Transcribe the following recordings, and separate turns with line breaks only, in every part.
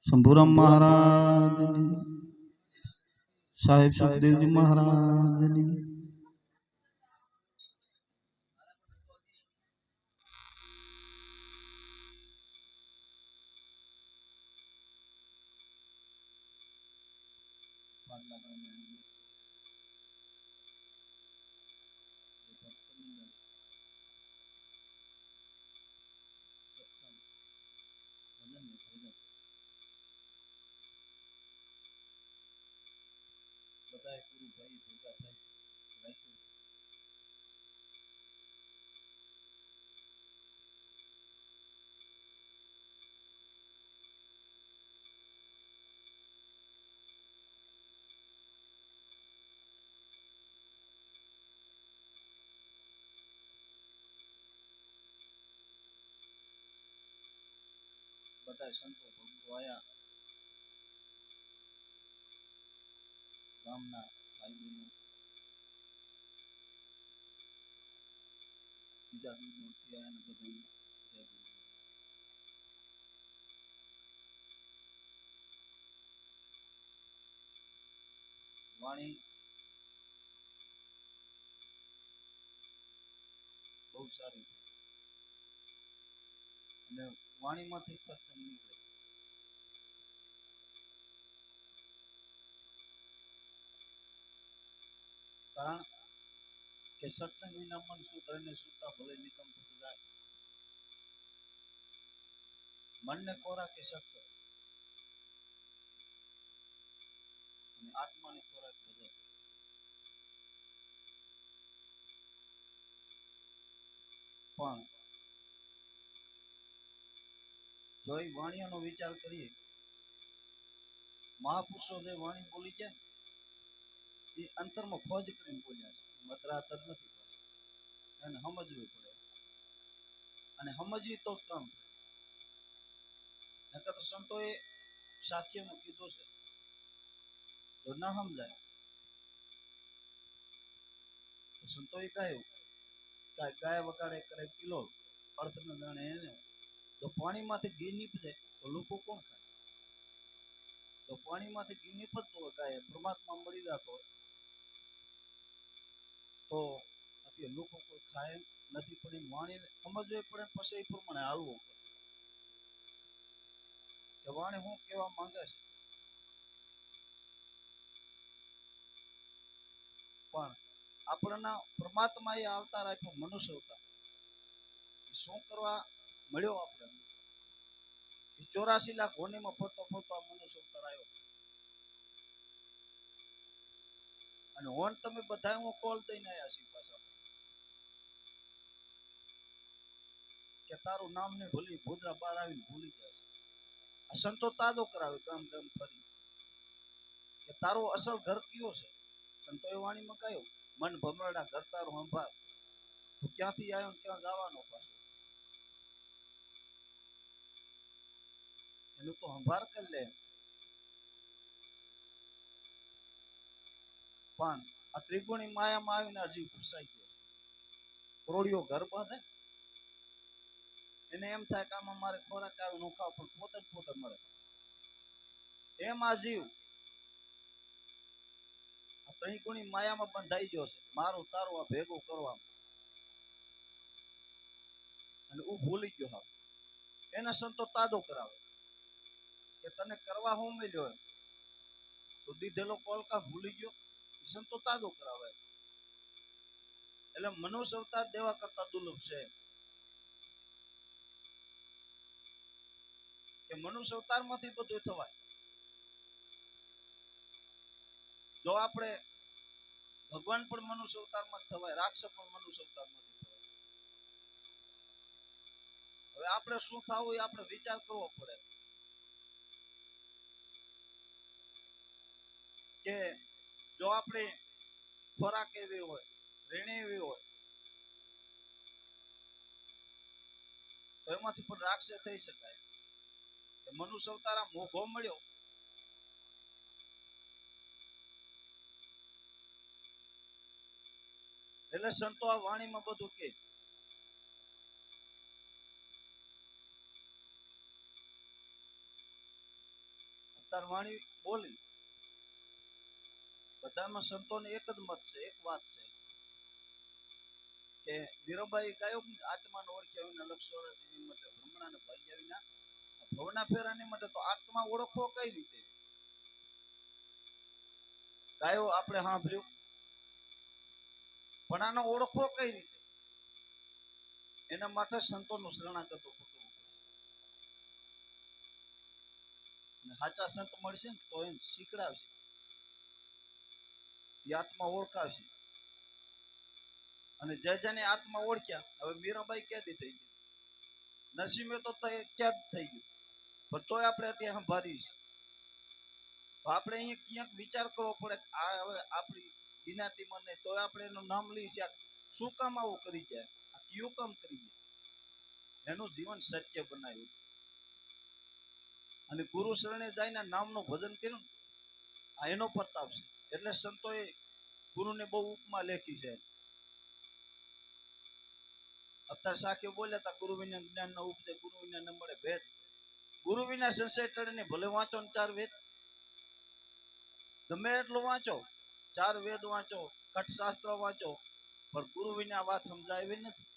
શંભુરામ મહારાજની, સાહેબ સુખદેવજી મહારાજની. બધા સંતો ભક્તો આયા, ગામના ભાઈ બહેનો, બીજા દૂરથી આયા ને બધા વાણી બહુ સારી અને વાણીમાંથી સત્સંગ નીકળે. કારણ કે સત્સંગ વિના મન સુધરે ને સુતા ભલે નિકમ થતું જાય. મનને ખોરાક એ સત્સંગ અને આત્માને ખોરાક ભજન. પણ જો એ વાણીઓનો વિચાર કરીએ, મહાપુરુષો જે વાણી બોલી ગયા એ અંતરમાં ખોજ કરીને બોલ્યા છે, મતરાતર નથી. એને સમજવી પડે અને સમજવી તો કામ થાય. નકર તો સંતોએ સાખ્યમાં કીધું છે, જો ના સમજાય તો સંતોએ કહ્યું કે ગાય વગાડે કરે કિલો અર્થ ન જાણે એને. તો પાણીમાંથી ઘી નીપજે તો લોકો કોણ ખાય? તો પાણીમાંથી ઘી નીપજતું હોય ગાય પરમાત્મા મળી જતો હોય તો અત્યારે લોકો કોઈ ખાય નથી. પણ વાણી સમજવી પડે પછી એ પ્રમાણે હાલવું પડે કે વાણી શું કહેવા માંગે છે. પણ આપણને પરમાત્મા એ અવતાર આપ્યો, મનુષ્ય અવતાર. શું કરવા મળ્યો આપણે? 84 લાખ હોનીમાં ફરતો ફરતો આ મનુષ્ય અવતાર આવ્યો. અને હોન તમે બધા હું કોલ દઈને આવ્યા છીએ પાછા કે તારું નામ ને ભૂલી ભૂદરા બહાર આવીને ભૂલી ગયા છે. આ સંતો તાજો કરાવે ગામ ગામ ફરી કે તારો અસલ ઘર કયો છે. સંતોએ વાણીમાં કહ્યું, મન ભમરડા ઘર તારું સંભાળ. તો ક્યાંથી આવ્યો ક્યાં જવાનો પાછો? એનું તો સંભાળ કરી લે. પણ આ ત્રિગુણી માયામાં આવીને આ જીવ ફસાઈ ગયો છે. કરોડિયો ઘર બાંધે એને એમ થાય કે આમાં મારે ખોરાક આવે નો ખાવ, પણ પોતે જ પોતે મળે. એમ આ જીવ આ ત્રિગુણી માયામાં બંધાઈ ગયો છે, મારું તારું આ ભેગું કરવામાં. અને હું ભૂલી ગયો હા. એના સંતો તાજો કરાવે કે તને કરવા હું મળ્યો તો દીધેલો કોલકા ભૂલી ગયો. સંતો તાજો કરાવે. એટલે મનુષ્ય અવતાર દેવા કરતા દુર્લભ છે. કે મનુષ્ય અવતાર માંથી બધું થવાય. જો આપણે ભગવાન પણ મનુષ્ય અવતારમાં થવાય, રાક્ષસ પણ મનુષ્ય અવતારમાં થવાય. હવે આપણે શું થવું એ આપણે વિચાર કરવો પડે કે જો આપણે ખોરાક એવી હોય, રેણી એવી હોય તો એમાંથી પણ રાક્ષસ થઈ શકાય. મનુષ્ય અવતાર મોઘો મળ્યો એટલે સંતો આ વાણીમાં બધું કે અવતાર વાણી બોલી બધામાં સંતોને એક જ મત છે, એક વાત છે કે મીરાબાઈ ગાયો આત્માનો ઓળખ્યા વિના લક્ષોરાની માટે ભ્રમણાને ભાગ્યા વિના ભવના ફેરાની માટે તો આત્મા ઓળખવો કઈ રીતે? ગાયો આપણે સાંભળ્યું પણ આનો ઓળખવો કઈ રીતે? એના માટે સંતોનું શરણાગત કરવું અને સાચા સંત મળશે ને તો એને શીખડાવશે, એ આત્મા ઓળખાવશે. અને જે જેને આત્મા ઓળખ્યા, હવે મીરાબાઈ ક્યાંથી થઈ ગઈ, નરસિંહ મહેતો તો ક્યાં થઈ ગયું, પણ તોય આપણે અત્યારે સંભાળીએ છીએ. તો આપણે અહીંયા ક્યાંક વિચાર કરવો પડે કે આ હવે આપણી જ્ઞાતિમાં નહીં, તોય આપણે એનું નામ લઈએ છીએ. શું કામ આવું કરી જાય, આ કયું કામ કરી જાય? એનું જીવન સત્ય બનાવ્યું અને ગુરુ શરણે જઈને નામનું ભજન કર્યું, આ એનો પ્રતાપ છે. એટલે સંતોએ ગુરુને બહુ ઉપમા લેખી છે. અત્યારે સાખીઓ બોલ્યા હતા, ગુરુ વિના જ્ઞાન ન ઉપજે, ગુરુ વિના ન મળે ભેદ, ગુરુ વિના સંશય ટળે ને ભલે વાંચો ને 4 વેદ, ગમે એટલું વાંચો, 4 વેદ વાંચો, કટશાસ્ત્ર વાંચો, પણ ગુરુ વિના વાત સમજાય એવી નથી.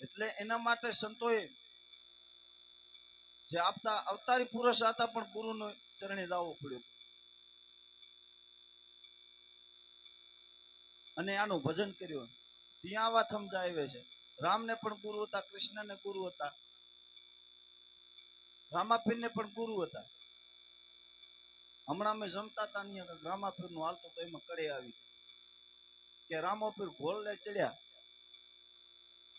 એટલે એના માટે સંતોએ જે આપતા અવતારી પુરુષ હતા પણ ગુરુનો ચરણે જવું પડ્યું અને આનું ભજન કર્યું. ત્યાં વાત સમજાય આવે છે. રામને પણ ગુરુ હતા, કૃષ્ણને ગુરુ હતા, રામાપીરને પણ ગુરુ હતા. હમણાં મેં જમતા હતા રામાપીરનું હાલતું તો એમાં કડે આવી કે રામાપીર ઘોડલે ચડ્યા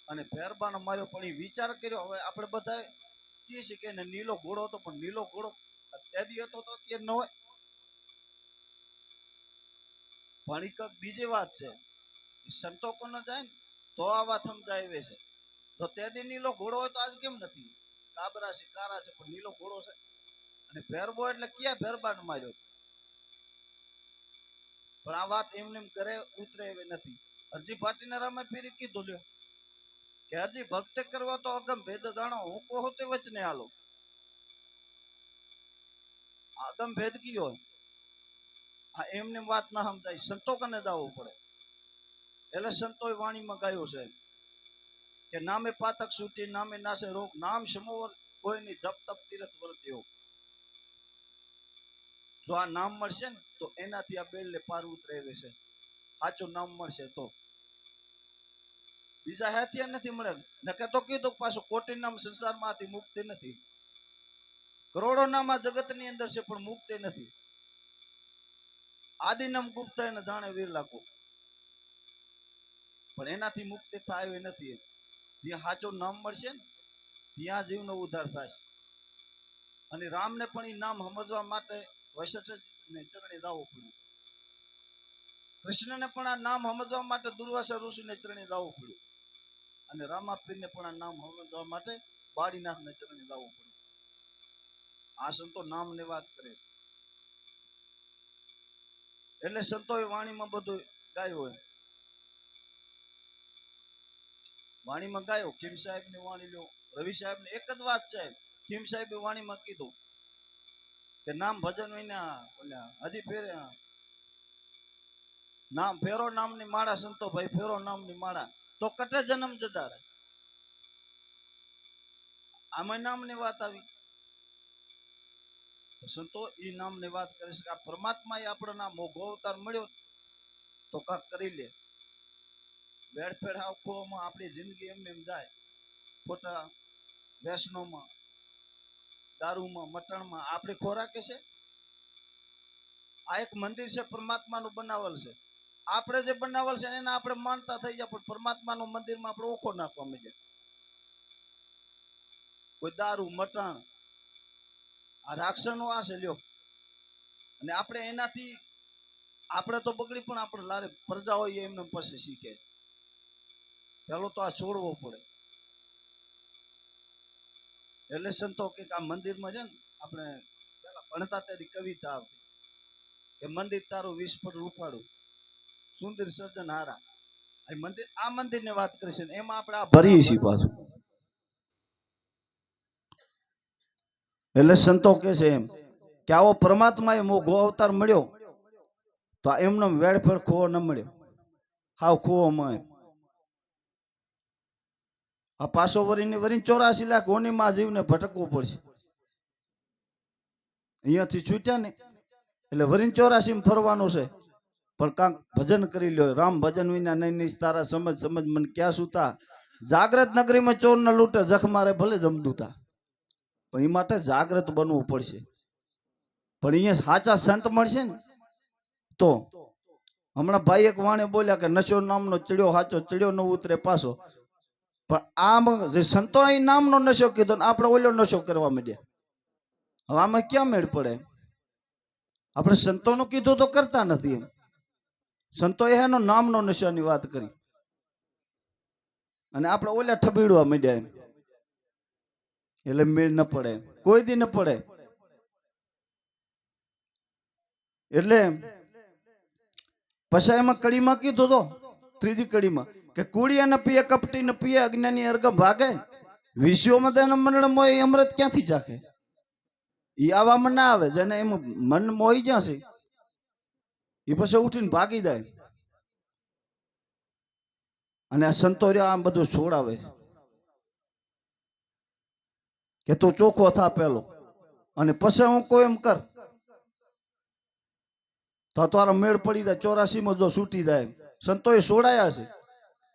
અને ફેરબાનો માર્યો, પણ એ વિચાર કર્યો. હવે આપણે બધા કહીએ છીએ કે એને નીલો ઘોડો હતો, પણ નીલો ઘોડો અત્યાદી હતો તો અત્યારે ન હોય. પણ એ કંઈક બીજી વાત છે. સંતો કોને જાય ને તો આ વાત સમજાય આવે છે. તો ત્યાદી નીલો ઘોડો હોય તો આજ કેમ નથી? કાબરા છે, કારા છે, પણ નીલો ઘોડો છે. અને ભેરબો એટલે ક્યાં ભેરબાનો માર્યો? પણ આ વાત એમને ઘરે ઉતરે એવી નથી. હરજી ભાટીના રામાપીરે કીધું લ્યો કે હરજી ભક્તિ કરવા તો અગમ ભેદ જાણો, હું કહું તે વચને હાલો. અગમ ભેદ કયો? આ એમને વાત ના સમજાય, સંતો કને જવું પડે. એટલે સંતોએ વાણીમાં ગાયું છે કે નામે પાતક સૂટી, નામે નાશે રોગ, નામ સમોવર કોઈની જપ તપ તીરથ વર્ત યોગ. જો આ નામ મળશે ને તો એનાથી આ બેડલે પાર ઉતરે છે. સાચું નામ મળશે તો બીજા હાથિયા નથી મળે. નકે તો કીધું પાછું કોટી નામ સંસારમાંથી મુક્તિ નથી, કરોડો નામ આ જગતની અંદર છે પણ મુક્તિ નથી. આદિ નામ ગુપ્ત એને જાણે વીર લાખો, પણ એનાથી મુક્તિ થાય એવી નથી. જ્યાં સાચું નામ મળશે ને ત્યાં જીવનો ઉદ્ધાર થાય. અને રામને પણ એ નામ સમજવા માટે વશિષ્ઠને ચરણે જવું પડ્યું. કૃષ્ણને પણ આ નામ સમજવા માટે દુર્વાસા ઋષિને ચરણે જવું પડ્યું. અને રામાપીરને પણ આ નામ સમજવા માટે બાળીનાથને ચરણે જવું પડ્યું. આ સંતો નામની વાત કરે એટલે સંતોએ વાણીમાં બધું ગાયું હોય. વાણીમાં ગાયો ખીમ સાહેબની વાણી લો, રવિ સાહેબની એક જ વાત છે. ખીમ સાહેબે વાણીમાં કીધું કે નામ ભજન વિના હજી ફેરે નામ ફેરો નામની માળા, સંતો ભાઈ ફેરો નામની માળા, તો કટે જન્મ જતા રહે. આમાં નામની વાત આવી. સંતો એ નામની વાત કરે છે કે આ પરમાત્મા એ આપણને મોઘો અવતાર મળ્યો તો કાંક કરી લે. વેડફેડ આખોમાં આપણી જિંદગી એમને એમ જાય, ખોટા વ્યસનોમાં, દારૂમાં, મટણમાં આપણે ખોરાકે છે. આ એક મંદિર છે, પરમાત્માનું બનાવેલ છે. આપણે જે બનાવેલ છે એને આપણે માનતા થઈ જાય, પણ પરમાત્માનું મંદિરમાં આપણે ઓખો નાખવા માંડીએ. કોઈ દારૂ, મટણ, આ રાક્ષસનો આ છે લ્યો. અને આપણે એનાથી આપણે તો બગડી, પણ આપણે લારે પ્રજા હોય એમને પછી શીખે. પેલો તો આ છોડવો પડે. એટલે સંતો કે આ મંદિરમાં છે ને આપણે પેલા ભણતા ત્યારે કવિતા આવતી કે મંદિર તારું 20 ફૂટ રૂપાડું, સુંદર સર્જન હારા. આ મંદિરની વાત કરી છે, એમાં આપણે આ ભરીએ છીએ પાછું. એટલે સંતો કે છે એમ કે આવો પરમાત્માએ મોઘો અવતાર મળ્યો તો એમનો વેડફેડ ખોવો ન મળ્યો, હાવ ખોવો મળે. આ પાસો વરીને 84 લાખ હોનીમાં જીવને ભટકવું પડશે. અહીંયાથી છૂટ્યા ને એટલે 84 ફરવાનું છે, પણ કાંક ભજન કરી લ્યો. રામ ભજન વિના નહીં તારા સમજ સમજ મને ક્યાં સુતા. જાગ્રત નગરીમાં ચોર ન લૂંટે, જખ મારે ભલે જમદૂતા. પણ એ માટે જાગ્રત બનવું પડશે. પણ અહીંયા સાચા સંત મળશે ને તો. હમણાં ભાઈ એક વાણે બોલ્યા કે નશો નામનો ચડ્યો સાચો, ચડ્યો ન ઉતરે પાછો. પણ આમ જે સંતો નામનો નશો કીધો ને આપણે ઓલો નશો કરવા માંડ્યા. હવે આમાં ક્યાં મેળ પડે? આપણે સંતોનું કીધું તો કરતા નથી. એમ સંતો એનો નામનો નશાની વાત કરી અને આપણે ઓલા ઠબીડવા માંડ્યા એમ. એટલે મેળ ન પડે, કોઈ દી ન પડે. એટલે પછી એમાં કડીમાં કીધું તો ત્રીજી કડીમાં કે કુડિયા ન પીએ, કપટી ન પીએ, અજ્ઞાની અર્ગમ ભાગે, વિશ્વમાં તેના મંડળ મોય અમૃત ક્યાંથી ચાખે. એ આવામાં ના આવે. જેને એમ મન મોહી જશે એ પછી ઉઠીને ભાગી જાય. અને આ સંતો આમ બધું છોડાવે કે તું ચોખ્ખો થા પેલો, અને પછી હું કોઈ એમ કર તો તારો મેળ પડી જાય. 84 જો છૂટી જાય. સંતોએ છોડાયા છે.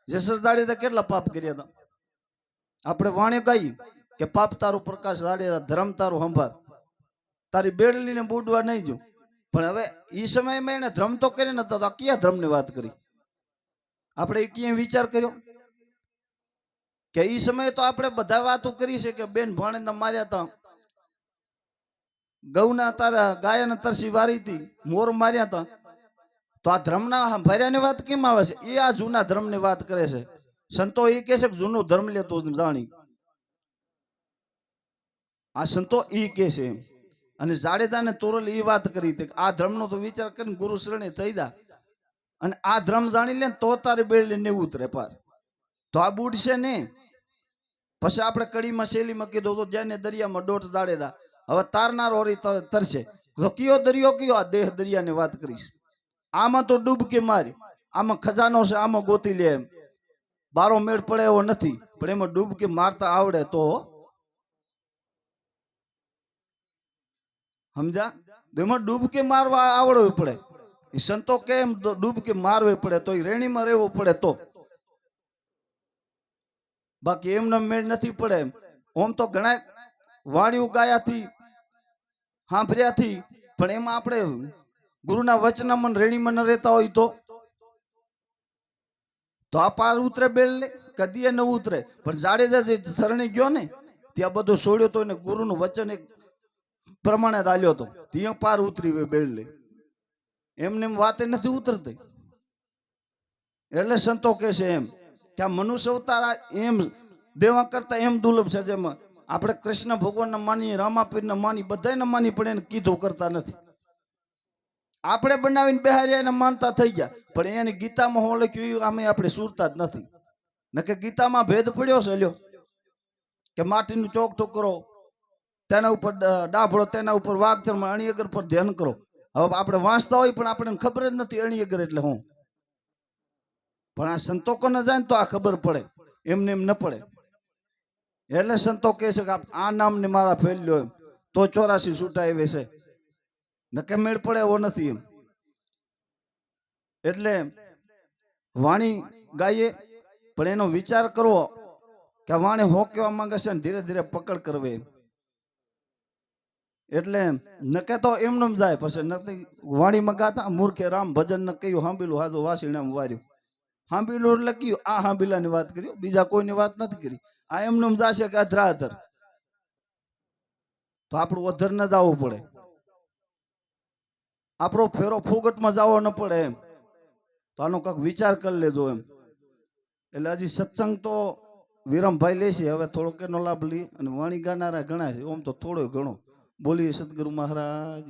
જેસર દાડે કેટલા પાપ કર્યા હતા. આપણે વાણી ગાઈ કે પાપ તારું પ્રકાશ દાડે, ધર્મ તારું સંભાળ, તારી બેડલીને બુડવા નહીં જો. પણ હવે એ સમયમાં એને ધર્મ તો કરી નતો તો ક્યાં ધર્મની વાત કરી? આપણે ક્યાંય વિચાર કર્યો કે એ સમયે તો આપણે બધા વાતો કરી છે કે બેન ભાણે માર્યા હતા, ગૌના તારા ગાયના તરસી વારી હતી, મોર માર્યા હતા. તો આ ધર્મના ભર્યાની વાત કેમ આવે છે? એ આ જૂના ધર્મની વાત કરે છે. સંતો એ કહે છે કે જૂનું ધર્મ લેતો જાણી. આ સંતો એ કહે છે એમ. અને જાડેજાને તોરલ એ વાત કરી હતી કે આ ધર્મનો તો વિચાર કરીને ગુરુ શરણે થઈ જા, અને આ ધર્મ જાણી લે તો તારી બેડલી ને ઉતરે પાર. તો આ બુડશે ને. પછી આપણે કડીમાં શેલીમાં કીધું તો જેને દરિયામાં દોટ જાડેજા, હવે તારનાર ઓરી તરશે. તો કયો દરિયો કયો? આ દેહ દરિયાની વાત કરીશ. આમાં તો ડૂબકી મારી, આમાં ખજાનો છે, આમાં ગોતી લે એમ. બારો મેળ પડે એવો નથી, પણ એમાં ડૂબકી મારતા આવડે તો સમજા. એમાં ડૂબકી મારવા આવડવું પડે. એ સંતો કેમ ડૂબકી મારવી પડે તો એ રેણીમાં રહેવું પડે તો. બાકી એમને મેળ નથી પડે. ઓમ તો ઘણા વાણીઓ ગાયાથી સાંભળ્યાથી, પણ એમાં આપણે ગુરુના વચનામાં રેણીમાં ન રહેતા હોય તો આ પાર ઉતરે બેલ લે, કદી ન ઉતરે. પણ જાડેજા જે શરણે ગયો ને ત્યાં બધું છોડ્યો તો એને ગુરુનું વચન એક પ્રમાણે ચાલ્યો હતો, ત્યાં પાર ઉતરી બેલ લે. એમને એમ વાતે નથી ઉતરતી. એટલે સંતો કે છે એમ કે આ મનુષ્ય અવતાર એમ દેવા કરતા એમ દુર્લભ છે. જેમાં આપણે કૃષ્ણ ભગવાનને માની, રામાપીરને માની, બધાને માની, પણ એને કીધું કરતા નથી. આપણે બનાવીને બેહાર્યા એને માનતા થઈ ગયા, પણ એની ગીતામાં હું લખ્યું આમે આપણે સુરતા જ નથી. નકે ગીતામાં ભેદ પડ્યો છે લ્યો કે માટીનું ચોકઠું કરો, તેના ઉપર ડાભળો, તેના ઉપર વાઘચરમાં, અણિયગર પર ધ્યાન કરો. હવે આપણે વાંચતા હોય પણ આપણને ખબર જ નથી અણિયગર એટલે હું. પણ આ સંતો કોને જાય ને તો આ ખબર પડે, એમને એમ ન પડે. એટલે સંતો કહે છે કે આ નામને મારા ફેલ્યો એમ તો 84 છૂટા એવે છે, નકે મેળ પડે એવો નથી એમ. એટલે વાણી ગાઈએ પણ એનો વિચાર કરવો કે આ વાણી હો કેવા માંગે છે ને ધીરે ધીરે પકડ કરવી. એટલે નકે તો એમને જાય. પછી નથી વાણીમાં ગાતા મૂર્ખે રામ ભજન ન કહ્યું, સાંભળ્યું હાજો વાસીણામ વાર્યું. સાંભળ્યું એટલે કયું આ સાંભળ્યાની વાત કરી, બીજા કોઈની વાત નથી કરી. આ એમને જાશે કે અધરા અધર. તો આપણું અધર ન જવું પડે, આપણો ફેરો ફોગટમાં જવો ન પડે એમ. તો આનો કંઈક વિચાર કરી લેજો એમ. એટલે હજી સત્સંગ તો વિરમભાઈ લે છે, હવે થોડોક એનો લાભ લઈ. અને વાણી ગાનારા ઘણા છે, ઓમ તો થોડો ઘણો બોલીએ સદગુરુ મહારાજ.